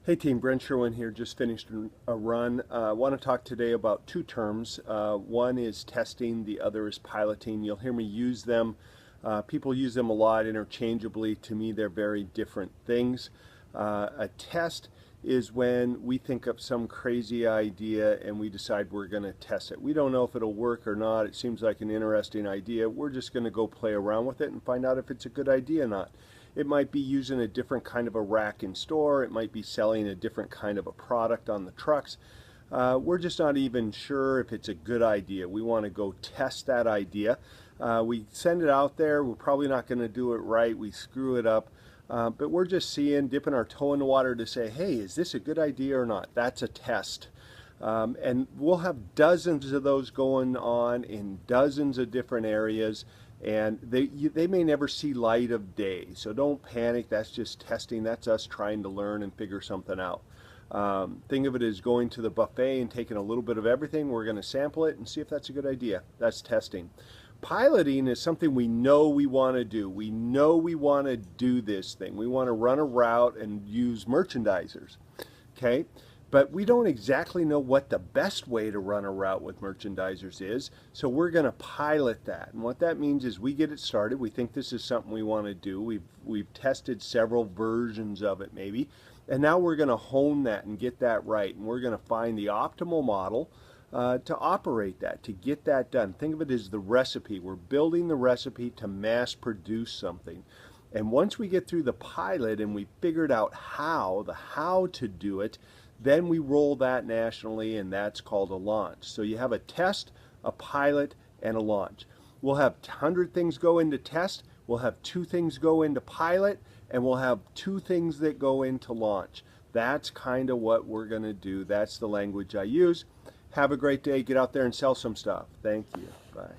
Hey team, Brent Sherwin here. Just finished a run. I want to talk today about two terms. One is testing, the other is piloting. You'll hear me use them. People use them a lot interchangeably. To me, they're very different things. A test is when we think of some crazy idea and we decide we're going to test it. We don't know if it'll work or not. It seems like an interesting idea. We're just going to go play around with it and find out if it's a good idea or not. It might be using a different kind of a rack in store. It might be selling a different kind of a product on the trucks. We're just not even sure if it's a good idea. We want to go test that idea. We send it out there. We're probably not going to do it right. We screw it up. But we're just dipping our toe in the water to say, hey, is this a good idea or not? That's a test. And we'll have dozens of those going on in dozens of different areas. And they may never see light of day, so don't panic. That's just testing. That's us trying to learn and figure something out. Think of it as going to the buffet and taking a little bit of everything. We're going to sample it and see if that's a good idea. That's testing. Piloting is something we know we want to do. We know we want to do this thing. We want to run a route and use merchandisers. Okay? But we don't exactly know what the best way to run a route with merchandisers is, so we're going to pilot that. And what that means is we get it started. We think this is something we want to do. We've tested several versions of it maybe, and now we're going to hone that and get that right. And we're going to find the optimal model to operate that, to get that done. Think of it as the recipe. We're building the recipe to mass produce something. And once we get through the pilot and we figured out how to do it, then we roll that nationally, and that's called a launch. So you have a test, a pilot, and a launch. We'll have 100 things go into test, we'll have 2 things go into pilot, and we'll have 2 things that go into launch. That's kind of what we're going to do. That's the language I use. Have a great day. Get out there and sell some stuff. Thank you. Bye.